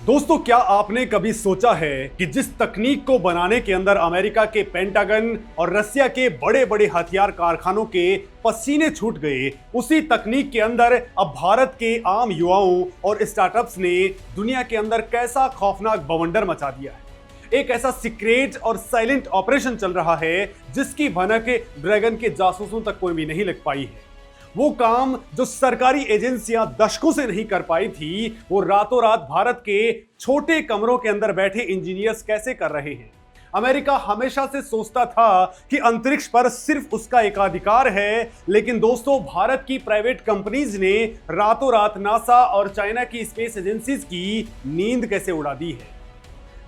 दोस्तों, क्या आपने कभी सोचा है कि जिस तकनीक को बनाने के अंदर अमेरिका के पेंटागन और रसिया के बड़े बड़े हथियार कारखानों के पसीने छूट गए, उसी तकनीक के अंदर अब भारत के आम युवाओं और स्टार्टअप्स ने दुनिया के अंदर कैसा खौफनाक बवंडर मचा दिया है। एक ऐसा सीक्रेट और साइलेंट ऑपरेशन चल रहा है जिसकी भनक ड्रैगन के जासूसों तक कोई भी नहीं लग पाई है। वो काम जो सरकारी एजेंसियां दशकों से नहीं कर पाई थी, वो रातों रात भारत के छोटे कमरों के अंदर बैठे इंजीनियर्स कैसे कर रहे हैं। अमेरिका हमेशा से सोचता था कि अंतरिक्ष पर सिर्फ उसका एकाधिकार है, लेकिन दोस्तों भारत की प्राइवेट कंपनीज ने रातों रात नासा और चाइना की स्पेस एजेंसीज की नींद कैसे उड़ा दी है।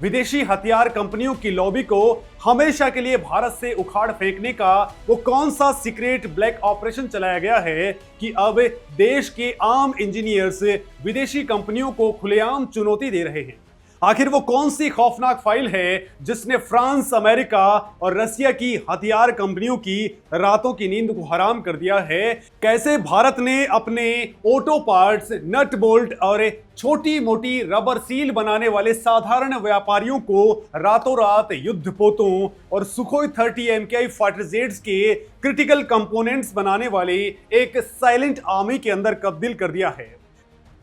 विदेशी हथियार कंपनियों की लॉबी को हमेशा के लिए भारत से उखाड़ फेंकने का वो कौन सा सीक्रेट ब्लैक ऑपरेशन चलाया गया है कि अब देश के आम इंजीनियर्स विदेशी कंपनियों को खुलेआम चुनौती दे रहे हैं। आखिर वो कौन सी खौफनाक फाइल है जिसने फ्रांस, अमेरिका और रसिया की हथियार कंपनियों की रातों की नींद को हराम कर दिया है। कैसे भारत ने अपने ऑटो पार्ट्स, नट बोल्ट और छोटी मोटी रबर सील बनाने वाले साधारण व्यापारियों को रातों रात युद्धपोतों और सुखोई 30 MKI फाइटर जेट्स के क्रिटिकल कंपोनेंट्स बनाने वाले एक साइलेंट आर्मी के अंदर तब्दील कर दिया है।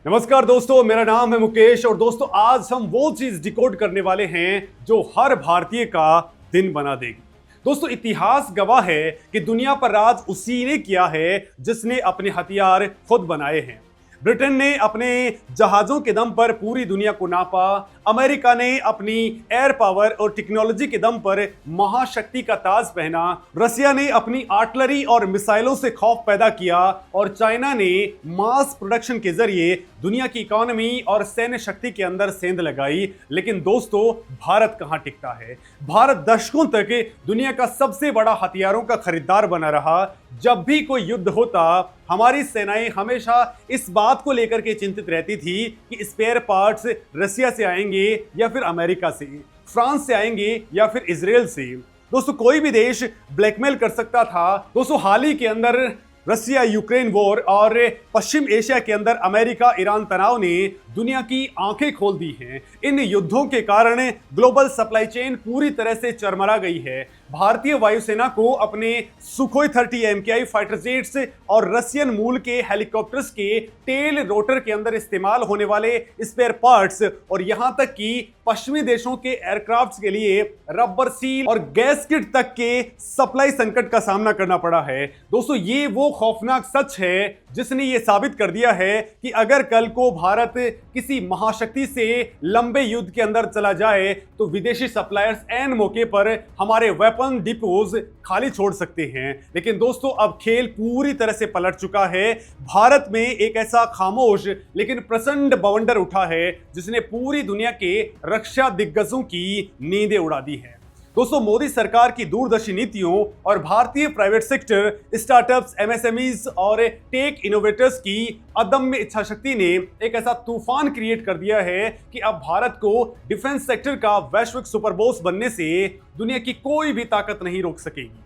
नमस्कार दोस्तों, मेरा नाम है मुकेश और दोस्तों आज हम वो चीज डिकोड करने वाले हैं जो हर भारतीय का दिन बना देगी। दोस्तों, इतिहास गवाह है कि दुनिया पर राज उसी ने किया है जिसने अपने हथियार खुद बनाए हैं। ब्रिटेन ने अपने जहाजों के दम पर पूरी दुनिया को नापा, अमेरिका ने अपनी एयर पावर और टेक्नोलॉजी के दम पर महाशक्ति का ताज पहना, रसिया ने अपनी आर्टिलरी और मिसाइलों से खौफ पैदा किया और चाइना ने मास प्रोडक्शन के जरिए दुनिया की इकोनॉमी और सैन्य शक्ति के अंदर सेंध लगाई। लेकिन दोस्तों, भारत कहां टिकता है। भारत दशकों तक दुनिया का सबसे बड़ा हथियारों का खरीदार बना रहा। जब भी कोई युद्ध होता, हमारी सेनाएं हमेशा इस बात को लेकर के चिंतित रहती थी कि स्पेयर पार्ट्स रसिया से आएंगे या फिर अमेरिका से, फ्रांस से आएंगे या फिर इजराइल से। दोस्तों, कोई भी देश ब्लैकमेल कर सकता था। दोस्तों, हाल ही के अंदर रसिया यूक्रेन वॉर और पश्चिम एशिया के अंदर अमेरिका ईरान तनाव ने दुनिया की आंखें खोल दी हैं। इन युद्धों के कारण ग्लोबल सप्लाई चेन पूरी तरह से चरमरा गई है। भारतीय वायुसेना को अपने सुखोई 30 MKI फाइटर जेट्स और रसियन मूल के हेलीकॉप्टर्स के टेल रोटर के अंदर इस्तेमाल होने वाले स्पेयर पार्ट्स और यहां तक कि पश्चिमी देशों के एयरक्राफ्ट्स के लिए रबर सील और गैस किट तक के सप्लाई संकट का सामना करना पड़ा है। दोस्तों, ये वो खौफनाक सच है जिसने ये साबित कर दिया है कि अगर कल को भारत किसी महाशक्ति से लंबे युद्ध के अंदर चला जाए तो विदेशी सप्लायर्स एन मौके पर हमारे वेपन डिपोज खाली छोड़ सकते हैं। लेकिन दोस्तों, अब खेल पूरी तरह से पलट चुका है। भारत में एक ऐसा खामोश लेकिन प्रचंड बवंडर उठा है जिसने पूरी दुनिया के रक्षा दिग्गजों की नींदें उड़ा दी है। दोस्तों, मोदी सरकार की दूरदर्शी नीतियों और भारतीय प्राइवेट सेक्टर, स्टार्टअप्स, MSMEs और टेक इनोवेटर्स की अदम्य इच्छा शक्ति ने एक ऐसा तूफान क्रिएट कर दिया है कि अब भारत को डिफेंस सेक्टर का वैश्विक सुपरबॉस बनने से दुनिया की कोई भी ताकत नहीं रोक सकेगी।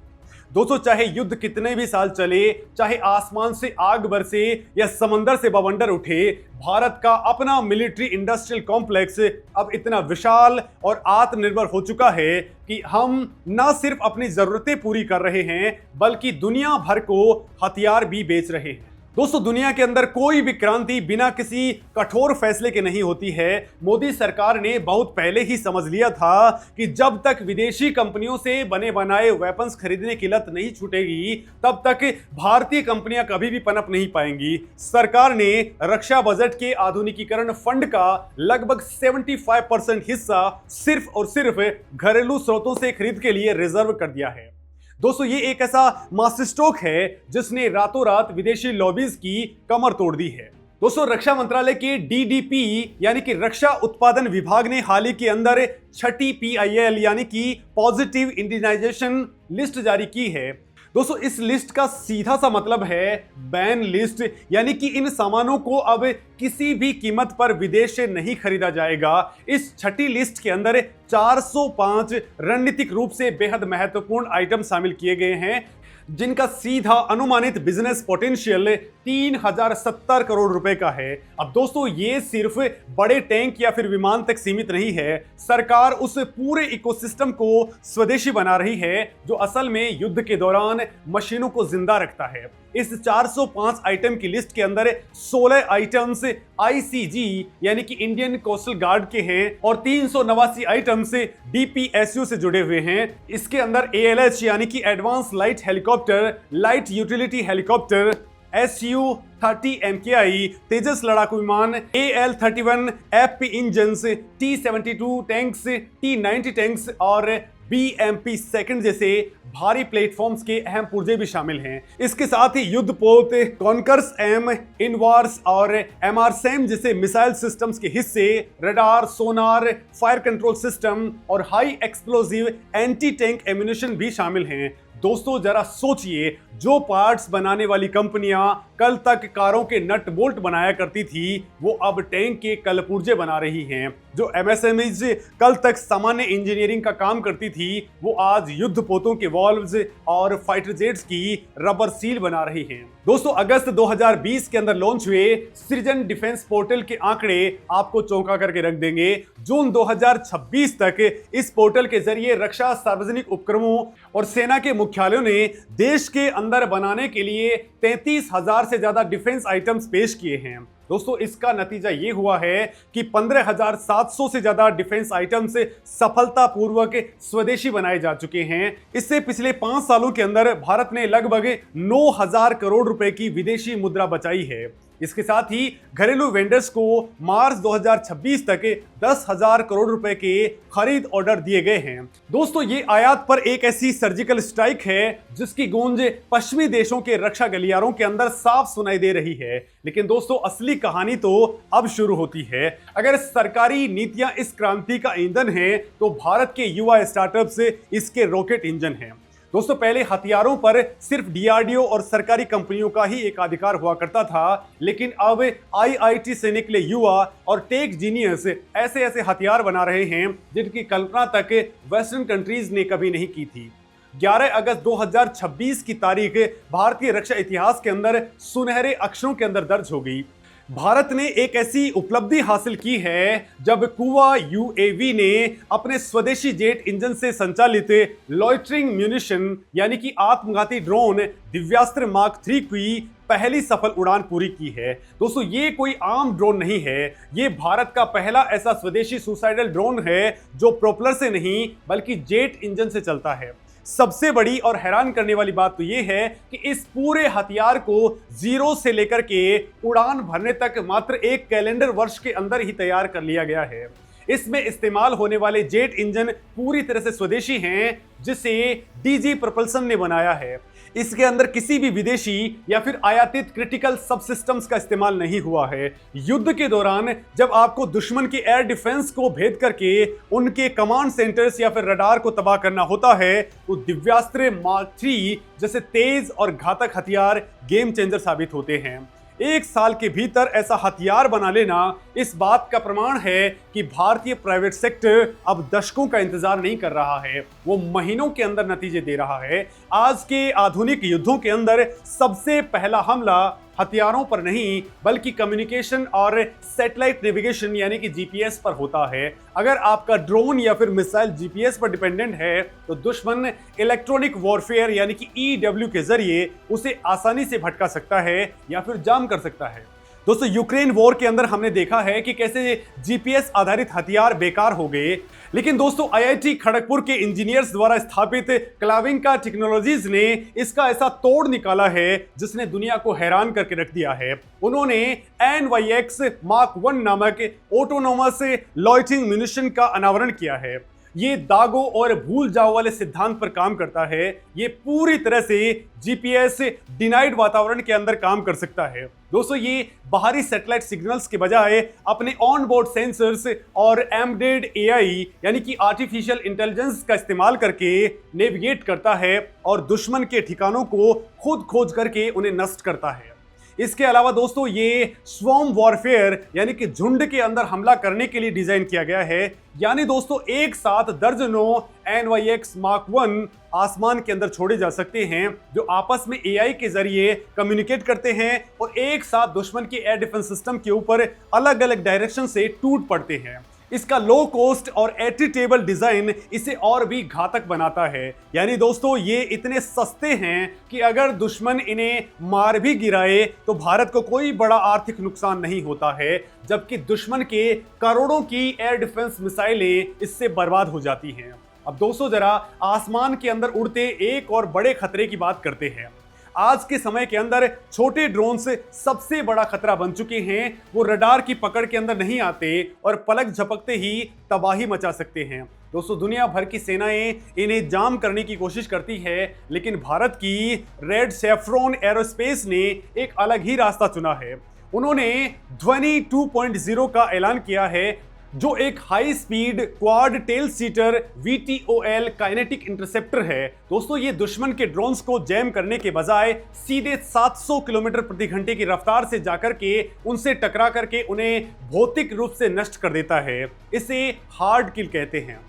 दोस्तों, चाहे युद्ध कितने भी साल चले, चाहे आसमान से आग बरसे या समंदर से बवंडर उठे, भारत का अपना मिलिट्री इंडस्ट्रियल कॉम्प्लेक्स अब इतना विशाल और आत्मनिर्भर हो चुका है कि हम न सिर्फ अपनी जरूरतें पूरी कर रहे हैं बल्कि दुनिया भर को हथियार भी बेच रहे हैं। दोस्तों, दुनिया के अंदर कोई भी क्रांति बिना किसी कठोर फैसले के नहीं होती है। मोदी सरकार ने बहुत पहले ही समझ लिया था कि जब तक विदेशी कंपनियों से बने बनाए वेपन्स खरीदने की लत नहीं छूटेगी, तब तक भारतीय कंपनियां कभी भी पनप नहीं पाएंगी। सरकार ने रक्षा बजट के आधुनिकीकरण फंड का लगभग 75% हिस्सा सिर्फ और सिर्फ घरेलू स्रोतों से खरीद के लिए रिजर्व कर दिया है। दोस्तों, ये एक ऐसा मास्टर स्ट्रोक है जिसने रातों रात विदेशी लॉबीज की कमर तोड़ दी है। दोस्तों, रक्षा मंत्रालय के DDP यानी कि रक्षा उत्पादन विभाग ने हाल ही के अंदर छठी PIL यानी कि पॉजिटिव इंडियनाइजेशन लिस्ट जारी की है। दोस्तों, इस लिस्ट का सीधा सा मतलब है बैन लिस्ट, यानी कि इन सामानों को अब किसी भी कीमत पर विदेश से नहीं खरीदा जाएगा। इस छठी लिस्ट के अंदर 405 रणनीतिक रूप से बेहद महत्वपूर्ण आइटम शामिल किए गए हैं। जिनका सीधा अनुमानित बिजनेस पोटेंशियल 3070 करोड़ रुपए का है। अब दोस्तों ये सिर्फ बड़े टैंक या फिर विमान तक सीमित नहीं है, सरकार उस पूरे इकोसिस्टम को स्वदेशी बना रही है जो असल में युद्ध के दौरान मशीनों को जिंदा रखता है। इस 405 आइटम की लिस्ट के अंदर 16 आइटम्स आईसीजी यानी कि इंडियन कोस्टल गार्ड के हैं और 389 आइटम्स डीपीएसयू से जुड़े हुए हैं। इसके अंदर एएलएच यानी कि advance light helicopter, light utility helicopter, SU-30 MKI तेजस लड़ाकू विमान, AL-31 FP engines, T-72 tanks, T-90 tanks और BMP सेकंड जैसे भारी प्लेटफॉर्म्स के अहम पुर्जे भी शामिल हैं। इसके साथ ही युद्धपोत, कॉन्कर्स एम, इनवार्स और MRSAM जैसे मिसाइल सिस्टम्स के हिस्से, रडार, सोनार, फायर कंट्रोल सिस्टम और high explosive anti tank ammunition भी शामिल हैं। दोस्तों जरा सोचिए, जो पार्ट्स बनाने वाली कंपनियां कल तक कारों के नट बोल्ट बनाया करती थी, वो अब टैंक के कलपुर्जे बना रही हैं। जो MSMEs कल तक सामान्य इंजीनियरिंग का काम करती थी, वो आज युद्धपोतों के वॉल्व्स और फाइटर जेट्स की रबर सील बना रही हैं। दोस्तों अगस्त 2020 के अंदर लॉन्च हुए सृजन डिफेंस पोर्टल के आंकड़े आपको चौंका करके रख देंगे। जून 2026 तक इस पोर्टल के जरिए रक्षा, सार्वजनिक उपक्रमों और सेना के मुख्यालयों ने देश के अंदर बनाने के लिए 33,000 से ज्यादा डिफेंस आइटम्स पेश किए हैं। दोस्तों इसका नतीजा ये हुआ है कि 15,700 से ज्यादा डिफेंस आइटम्स सफलतापूर्वक स्वदेशी बनाए जा चुके हैं। इससे पिछले 5 सालों के अंदर भारत ने लगभग 9,000 करोड़ रुपए की विदेशी मुद्रा बचाई है। इसके साथ ही घरेलू वेंडर्स को मार्च 2026 तक 10,000 करोड़ रुपए के खरीद ऑर्डर दिए गए हैं। दोस्तों ये आयात पर एक ऐसी सर्जिकल स्ट्राइक है जिसकी गूंज पश्चिमी देशों के रक्षा गलियारों के अंदर साफ सुनाई दे रही है। लेकिन दोस्तों असली कहानी तो अब शुरू होती है। अगर सरकारी नीतियां इस क्रांति का ईंधन है तो भारत के युवा स्टार्टअप्स इसके रॉकेट इंजन हैं। दोस्तों पहले हथियारों पर सिर्फ डीआरडीओ और सरकारी कंपनियों का ही एकाधिकार हुआ करता था, लेकिन अब आईआईटी से निकले युवा और टेक जीनियस ऐसे ऐसे हथियार बना रहे हैं जिनकी कल्पना तक वेस्टर्न कंट्रीज ने कभी नहीं की थी। 11 अगस्त 2026 की तारीख भारतीय रक्षा इतिहास के अंदर सुनहरे अक्षरों के अंदर दर्ज हो गई। भारत ने एक ऐसी उपलब्धि हासिल की है जब कुवा यूएवी ने अपने स्वदेशी जेट इंजन से संचालित लॉइटरिंग म्यूनिशन यानी कि आत्मघाती ड्रोन दिव्यास्त्र मार्क 3 की पहली सफल उड़ान पूरी की है। दोस्तों ये कोई आम ड्रोन नहीं है, ये भारत का पहला ऐसा स्वदेशी सुसाइडल ड्रोन है जो प्रोपेलर से नहीं बल्कि जेट इंजन से चलता है। सबसे बड़ी और हैरान करने वाली बात तो यह है कि इस पूरे हथियार को जीरो से लेकर के उड़ान भरने तक मात्र एक कैलेंडर वर्ष के अंदर ही तैयार कर लिया गया है। इसमें इस्तेमाल होने वाले जेट इंजन पूरी तरह से स्वदेशी हैं, जिसे डीजी प्रपल्सन ने बनाया है। इसके अंदर किसी भी विदेशी या फिर आयातित क्रिटिकल सब सिस्टम्स का इस्तेमाल नहीं हुआ है। युद्ध के दौरान जब आपको दुश्मन की एयर डिफेंस को भेद करके उनके कमांड सेंटर्स या फिर रडार को तबाह करना होता है तो दिव्यास्त्र मार्क 3 जैसे तेज और घातक हथियार गेम चेंजर साबित होते हैं। 1 साल के भीतर ऐसा हथियार बना लेना इस बात का प्रमाण है कि भारतीय प्राइवेट सेक्टर अब दशकों का इंतजार नहीं कर रहा है, वो महीनों के अंदर नतीजे दे रहा है। आज के आधुनिक युद्धों के अंदर सबसे पहला हमला हथियारों पर नहीं बल्कि कम्युनिकेशन और सैटेलाइट नेविगेशन यानी कि जीपीएस पर होता है। अगर आपका ड्रोन या फिर मिसाइल जीपीएस पर डिपेंडेंट है तो दुश्मन इलेक्ट्रॉनिक वॉरफेयर यानी कि ईडब्ल्यू के जरिए उसे आसानी से भटका सकता है या फिर जाम कर सकता है। दोस्तों यूक्रेन वॉर के अंदर हमने देखा है कि कैसे जीपीएस आधारित हथियार बेकार हो गए, लेकिन दोस्तों आईआईटी खड़गपुर के इंजीनियर्स द्वारा स्थापित क्लाविंका टेक्नोलॉजीज ने इसका ऐसा तोड़ निकाला है जिसने दुनिया को हैरान करके रख दिया है। उन्होंने NYX Mark 1 नामक ऑटोनोमस लॉइटरिंग म्यूनिशन का अनावरण किया है। ये दागों और भूल जाओ वाले सिद्धांत पर काम करता है। ये पूरी तरह से जीपीएस डिनाइड वातावरण के अंदर काम कर सकता है। दोस्तों ये बाहरी सैटेलाइट सिग्नल्स के बजाय अपने ऑन बोर्ड सेंसर्स और एम्बेडेड एआई यानी कि आर्टिफिशियल इंटेलिजेंस का इस्तेमाल करके नेविगेट करता है और दुश्मन के ठिकानों को खुद खोज करके उन्हें नष्ट करता है। इसके अलावा दोस्तों ये स्वॉर्म वॉरफेयर यानी कि झुंड के अंदर हमला करने के लिए डिजाइन किया गया है। यानी दोस्तों एक साथ दर्जनों NYX Mark 1 आसमान के अंदर छोड़े जा सकते हैं जो आपस में AI के जरिए कम्युनिकेट करते हैं और एक साथ दुश्मन के एयर डिफेंस सिस्टम के ऊपर अलग अलग डायरेक्शन से टूट पड़ते हैं। इसका लो कॉस्ट और एट्रीटेबल डिजाइन इसे और भी घातक बनाता है। यानी दोस्तों ये इतने सस्ते हैं कि अगर दुश्मन इन्हें मार भी गिराए तो भारत को कोई बड़ा आर्थिक नुकसान नहीं होता है, जबकि दुश्मन के करोड़ों की एयर डिफेंस मिसाइलें इससे बर्बाद हो जाती हैं। अब दोस्तों जरा आसमान के अंदर उड़ते एक और बड़े खतरे की बात करते हैं। आज के समय के अंदर छोटे ड्रोन से सबसे बड़ा खतरा बन चुके हैं। वो रडार की पकड़ के अंदर नहीं आते और पलक झपकते ही तबाही मचा सकते हैं। दोस्तों दुनिया भर की सेनाएं इन्हें जाम करने की कोशिश करती है, लेकिन भारत की रेड सेफ्रॉन एरोस्पेस ने एक अलग ही रास्ता चुना है। उन्होंने ध्वनि 2.0 का ऐलान किया है, जो एक high speed quad tail seater VTOL kinetic interceptor है। दोस्तों ये दुश्मन के ड्रोन्स को जैम करने के बजाय सीधे 700 किलोमीटर प्रति घंटे की रफ्तार से जाकर के उनसे टकरा करके उन्हें भौतिक रूप से नष्ट कर देता है। इसे हार्ड किल कहते हैं।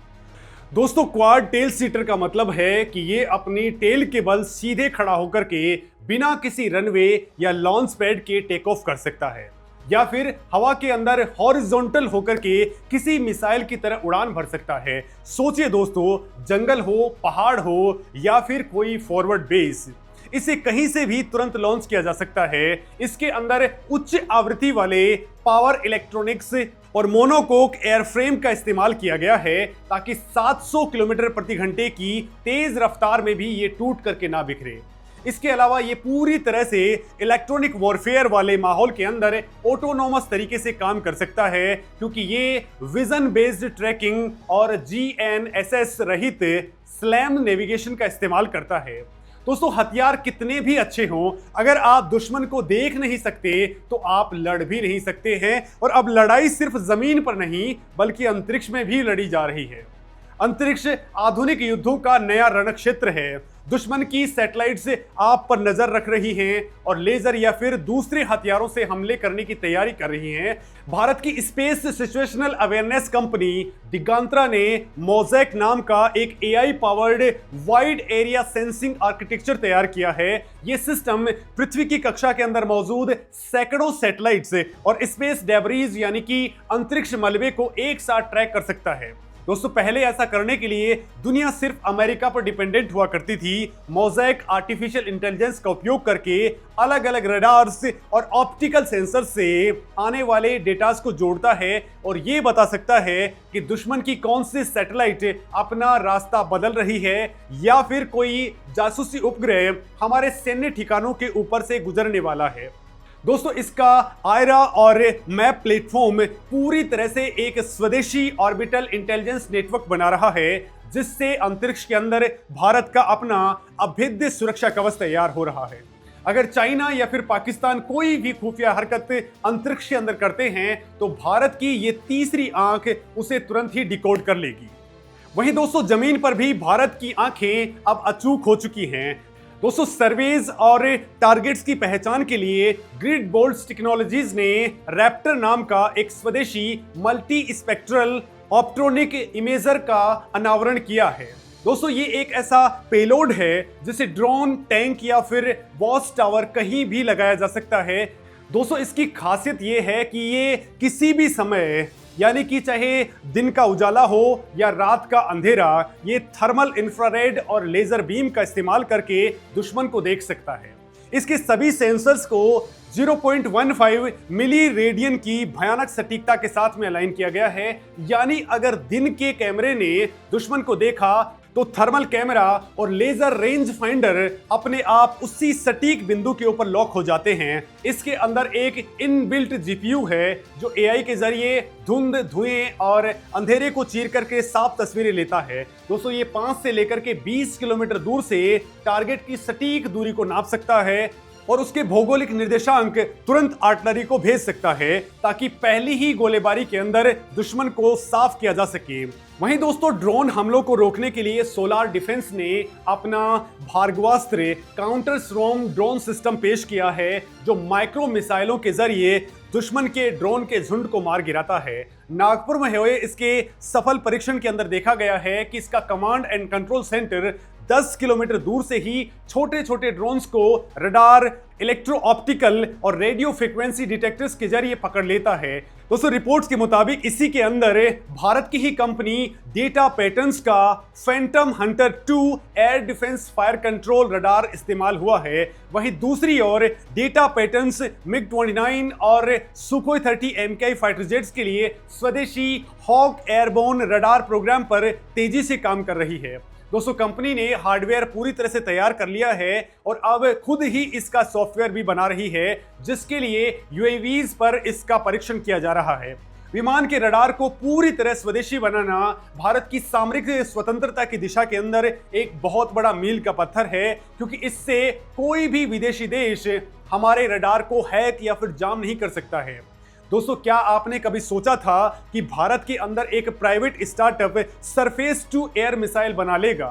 दोस्तों क्वाड टेल सीटर का मतलब है कि ये अपनी टेल के बल सीधे खड़ा होकर के बिना किसी रनवे या लॉन्च पैड के टेक ऑफ कर सकता है, या फिर हवा के अंदर हॉरिजॉन्टल होकर के किसी मिसाइल की तरह उड़ान भर सकता है। सोचिए दोस्तों, जंगल हो, पहाड़ हो या फिर कोई फॉरवर्ड बेस, इसे कहीं से भी तुरंत लॉन्च किया जा सकता है। इसके अंदर उच्च आवृत्ति वाले पावर इलेक्ट्रॉनिक्स और मोनोकोक एयरफ्रेम का इस्तेमाल किया गया है, ताकि 700 किलोमीटर प्रति घंटे की तेज रफ्तार में भी ये टूट करके ना बिखरे। इसके अलावा ये पूरी तरह से इलेक्ट्रॉनिक वॉरफेयर वाले माहौल के अंदर ऑटोनोमस तरीके से काम कर सकता है, क्योंकि ये विजन बेस्ड ट्रैकिंग और GNSS रहित स्लैम नेविगेशन का इस्तेमाल करता है। दोस्तों हथियार कितने भी अच्छे हों, अगर आप दुश्मन को देख नहीं सकते तो आप लड़ भी नहीं सकते हैं। और अब लड़ाई सिर्फ जमीन पर नहीं बल्कि अंतरिक्ष में भी लड़ी जा रही है। अंतरिक्ष आधुनिक युद्धों का नया रणक्षेत्र है। दुश्मन की सैटेलाइट्स आप पर नजर रख रही हैं और लेजर या फिर दूसरे हथियारों से हमले करने की तैयारी कर रही हैं। भारत की स्पेस सिचुएशनल अवेयरनेस कंपनी दिगांत्रा ने मोज़ेक नाम का एक AI powered wide area sensing architecture तैयार किया है। यह सिस्टम पृथ्वी की कक्षा के अंदर मौजूद सैकड़ों सैटेलाइट्स और स्पेस डेब्रीज यानी कि अंतरिक्ष मलबे को एक साथ ट्रैक कर सकता है। दोस्तों पहले ऐसा करने के लिए दुनिया सिर्फ अमेरिका पर डिपेंडेंट हुआ करती थी। मोज़ेक आर्टिफिशियल इंटेलिजेंस का उपयोग करके अलग अलग रडार्स और ऑप्टिकल सेंसर से आने वाले डेटास को जोड़ता है और ये बता सकता है कि दुश्मन की कौन सी सैटेलाइट अपना रास्ता बदल रही है या फिर कोई जासूसी उपग्रह हमारे सैन्य ठिकानों के ऊपर से गुजरने वाला है। दोस्तों इसका आयरा और मैप प्लेटफॉर्म पूरी तरह से एक स्वदेशी ऑर्बिटल इंटेलिजेंस नेटवर्क बना रहा है, जिससे अंतरिक्ष के अंदर भारत का अपना अभेद्य सुरक्षा कवच तैयार हो रहा है। अगर चाइना या फिर पाकिस्तान कोई भी खुफिया हरकत अंतरिक्ष के अंदर करते हैं तो भारत की ये तीसरी आंख उसे तुरंत ही डिकोड कर लेगी। वहीं दोस्तों जमीन पर भी भारत की आंखें अब अचूक हो चुकी हैं। दोस्तों सर्वेज और टारगेट्स की पहचान के लिए ग्रिड बोल्ट्स टेक्नोलॉजीज ने रैप्टर नाम का एक स्वदेशी मल्टी स्पेक्ट्रल ऑप्ट्रॉनिक इमेजर का अनावरण किया है। दोस्तों ये एक ऐसा पेलोड है जिसे ड्रोन, टैंक या फिर वॉच टावर कहीं भी लगाया जा सकता है। दोस्तों इसकी खासियत ये है कि ये किसी भी समय यानी कि चाहे दिन का उजाला हो या रात का अंधेरा, ये थर्मल, इंफ्रारेड और लेजर बीम का इस्तेमाल करके दुश्मन को देख सकता है। इसके सभी सेंसर्स को 0.15 मिली रेडियन की भयानक सटीकता के साथ में अलाइन किया गया है। यानी अगर दिन के कैमरे ने दुश्मन को देखा तो थर्मल कैमरा और लेजर रेंज फाइंडर अपने आप उसी सटीक बिंदु के ऊपर लॉक हो जाते हैं। इसके अंदर एक इनबिल्ट जीपीयू है जो AI के जरिए धुंध, धुएं और अंधेरे को चीर करके साफ तस्वीरें लेता है। दोस्तों ये 5 से लेकर के 20 किलोमीटर दूर से टारगेट की सटीक दूरी को नाप सकता है और उसके भौगोलिक निर्देशांक तुरंत आर्टिलरी को भेज सकता है ताकि पहली ही गोलीबारी के अंदर दुश्मन को साफ किया जा सके। वहीं दोस्तों, ड्रोन हमलों को रोकने के लिए सोलार डिफेंस ने अपना Bhargavastra counter storm drone system पेश किया है, जो माइक्रो मिसाइलों के जरिए दुश्मन के ड्रोन के झुंड को मार गिराता है। नागपुर में हुए इसके सफल परीक्षण के अंदर देखा गया है कि इसका command and control centre 10 kilometre दूर से ही छोटे छोटे ड्रोन्स को रडार, इलेक्ट्रो ऑप्टिकल और रेडियो फ्रीक्वेंसी डिटेक्टर्स के जरिए पकड़ लेता है। दोस्तों, रिपोर्ट्स के मुताबिक इसी के अंदर भारत की ही कंपनी डेटा पैटर्न्स का Phantom Hunter 2 air defence fire control radar इस्तेमाल हुआ है। वहीं दूसरी ओर डेटा पैटर्न्स मिग-29 और सुखोई 30 MKI फाइटर जेट्स के लिए स्वदेशी हॉक एयरबोर्न रडार प्रोग्राम पर तेजी से काम कर रही है। दोस्तों, कंपनी ने हार्डवेयर पूरी तरह से तैयार कर लिया है और अब खुद ही इसका सॉफ्टवेयर भी बना रही है, जिसके लिए UAVs पर इसका परीक्षण किया जा रहा है। विमान के रडार को पूरी तरह स्वदेशी बनाना भारत की सामरिक स्वतंत्रता की दिशा के अंदर एक बहुत बड़ा मील का पत्थर है, क्योंकि इससे कोई भी विदेशी देश हमारे रडार को हैक या फिर जाम नहीं कर सकता है। दोस्तों, क्या आपने कभी सोचा था कि भारत के अंदर एक private startup surface to air missile बना लेगा?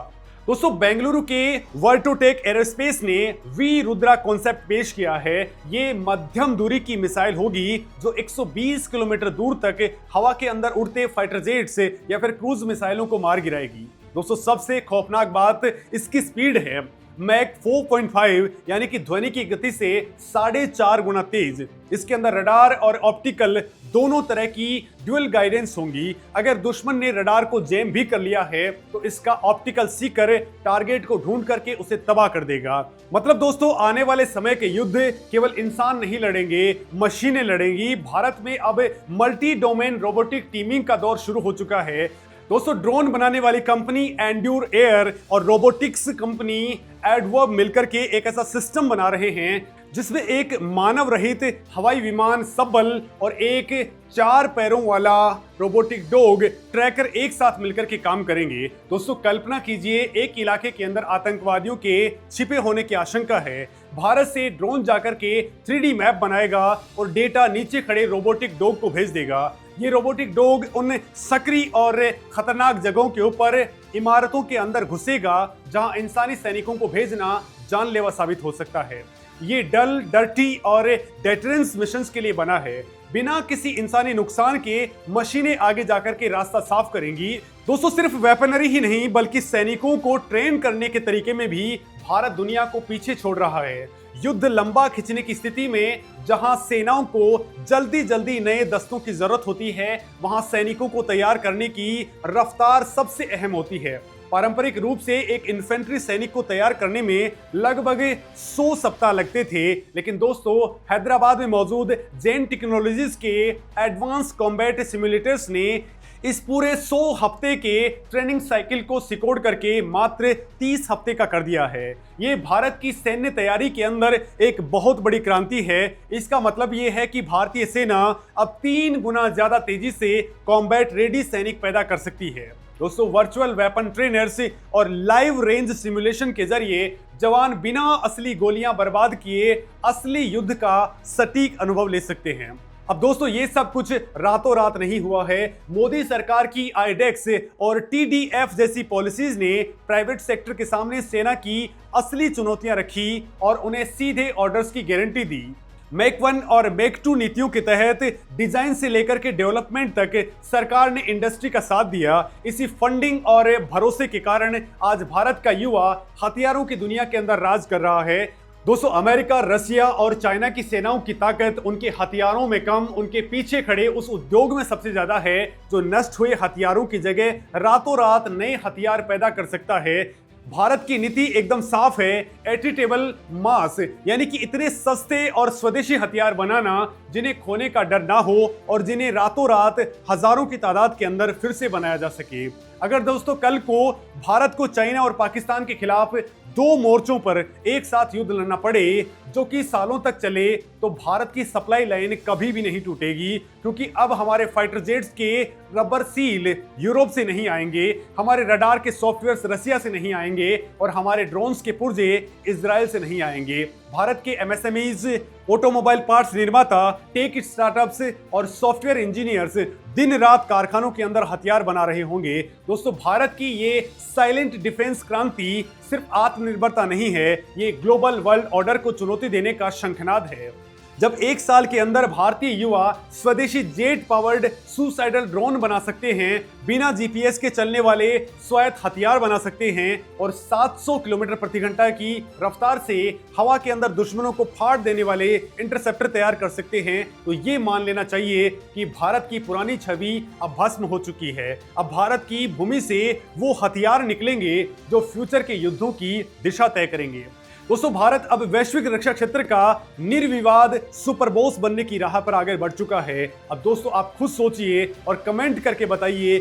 दोस्तों, बेंगलुरु के वर्टोटेक एरोस्पेस ने वी रुद्रा कॉन्सेप्ट पेश किया है। ये मध्यम दूरी की मिसाइल होगी जो 120 किलोमीटर दूर तक हवा के अंदर उड़ते फाइटर जेट्स या फिर क्रूज मिसाइलों को मार गिराएगी। दोस्तों, सबसे खौफनाक बात इसकी स्पीड है। मैक 4.5 यानी कि ध्वनि की गति से 4.5 गुना तेज। इसके अंदर रडार और ऑप्टिकल दोनों तरह की ड्यूअल गाइडेंस होंगी। अगर दुश्मन ने रडार को जैम भी कर लिया है तो इसका ऑप्टिकल सीकर टारगेट को ढूंढ करके उसे तबाह कर देगा। मतलब दोस्तों, आने वाले समय के युद्ध केवल इंसान नहीं लड़ेंगे, मशीनें लड़ेंगी। भारत में अब मल्टी डोमेन रोबोटिक टीमिंग का दौर शुरू हो चुका है। दोस्तों, ड्रोन बनाने वाली कंपनी एंड्यूर एयर और रोबोटिक्स कंपनी एडवर्ब मिलकर के एक ऐसा सिस्टम बना रहे हैं जिसमें एक मानव रहित हवाई विमान सबल और एक 4 पैरों वाला रोबोटिक डॉग ट्रैकर एक साथ मिलकर के काम करेंगे। दोस्तों, कल्पना कीजिए, एक इलाके के अंदर आतंकवादियों के छिपे होने की आशंका है। भारत से ड्रोन जाकर के 3D मैप बनाएगा और डेटा नीचे खड़े रोबोटिक डॉग को भेज देगा। ये रोबोटिक डॉग उन सक्रिय और खतरनाक जगहों के ऊपर इमारतों के अंदर घुसेगा जहां इंसानी सैनिकों को भेजना जानलेवा साबित हो सकता है। ये डल, डर्टी और डेटरेंस मिशंस के लिए बना है। बिना किसी इंसानी नुकसान के मशीनें आगे जाकर के रास्ता साफ करेंगी। दोस्तों, सिर्फ वेपनरी ही नहीं बल्कि सैनिकों को ट्रेन करने के तरीके में भी भारत दुनिया को पीछे छोड़ रहा है। युद्ध लंबा खिंचने की स्थिति में जहां सेनाओं को जल्दी जल्दी नए दस्तों की जरूरत होती है, वहां सैनिकों को तैयार करने की रफ्तार सबसे अहम होती है। पारंपरिक रूप से एक इन्फेंट्री सैनिक को तैयार करने में लगभग 100 सप्ताह लगते थे, लेकिन दोस्तों, हैदराबाद में मौजूद जेन टेक्नोलॉजीज के एडवांस कॉम्बैट सिमुलेटर्स ने इस पूरे 100 हफ्ते के ट्रेनिंग साइकिल को सिकोड़ करके मात्र 30 हफ्ते का कर दिया है। ये भारत की सैन्य तैयारी के अंदर एक बहुत बड़ी क्रांति है। इसका मतलब ये है कि भारतीय सेना अब 3 गुना ज्यादा तेजी से कॉम्बैट रेडी सैनिक पैदा कर सकती है। दोस्तों, वर्चुअल वेपन ट्रेनर्स और लाइव रेंज सिमुलेशन के जरिए जवान बिना असली गोलियां बर्बाद किए असली युद्ध का सटीक अनुभव ले सकते हैं। अब दोस्तों, ये सब कुछ रातों रात नहीं हुआ है। मोदी सरकार की आईडेक्स और TDF जैसी पॉलिसीज ने प्राइवेट सेक्टर के सामने सेना की असली चुनौतियां रखी और उन्हें सीधे ऑर्डर्स की गारंटी दी। मैक 1 और मैक 2 नीतियों के तहत डिजाइन से लेकर के डेवलपमेंट तक सरकार ने इंडस्ट्री का साथ दिया। इसी फंडिंग और भरोसे के कारण आज भारत का युवा हथियारों की दुनिया के अंदर राज कर रहा है। दोस्तों, अमेरिका, रसिया और चाइना की सेनाओं की ताकत उनके हथियारों में कम, उनके पीछे खड़े उस उद्योग में सबसे ज्यादा है जो नष्ट हुए हथियारों की जगह रातों रात नए हथियार पैदा कर सकता है। भारत की नीति एकदम साफ है, एट्रीटेबल मास, यानी कि इतने सस्ते और स्वदेशी हथियार बनाना जिन्हें खोने का डर ना हो और जिन्हें रातों रात हजारों की तादाद के अंदर फिर से बनाया जा सके। अगर दोस्तों कल को भारत को चाइना और पाकिस्तान के खिलाफ दो मोर्चों पर एक साथ युद्ध लड़ना पड़े जो कि सालों तक चले, तो भारत की सप्लाई लाइन कभी भी नहीं टूटेगी, क्योंकि अब हमारे फाइटर जेट्स के रबर सील यूरोप से नहीं आएंगे, हमारे रडार के सॉफ्टवेयर्स रसिया से नहीं आएंगे और हमारे ड्रोन्स के पुर्जे इजराइल से नहीं आएंगे। भारत के एमएसएमईज, ऑटोमोबाइल पार्ट्स निर्माता, टेक स्टार्टअप्स और सॉफ्टवेयर इंजीनियर्स दिन रात कारखानों के अंदर हथियार बना रहे होंगे। दोस्तों, भारत की ये साइलेंट डिफेंस क्रांति सिर्फ आत्मनिर्भरता नहीं है, ये ग्लोबल वर्ल्ड ऑर्डर को चुनौती देने का शंखनाद है। जब एक साल के अंदर भारतीय युवा स्वदेशी जेट पावर्ड सुसाइडल ड्रोन बना सकते हैं, बिना जीपीएस के चलने वाले स्वायत्त हथियार बना सकते हैं और 700 किलोमीटर प्रति घंटा की रफ्तार से हवा के अंदर दुश्मनों को फाड़ देने वाले इंटरसेप्टर तैयार कर सकते हैं, तो ये मान लेना चाहिए कि भारत की पुरानी छवि अब भस्म हो चुकी है। अब भारत की भूमि से वो हथियार निकलेंगे जो फ्यूचर के युद्धों की दिशा तय करेंगे। दोस्तों, भारत अब वैश्विक रक्षा क्षेत्र का निर्विवाद सुपर बॉस बनने की राह पर आगे बढ़ चुका है। अब दोस्तों, आप खुद सोचिए और कमेंट करके बताइए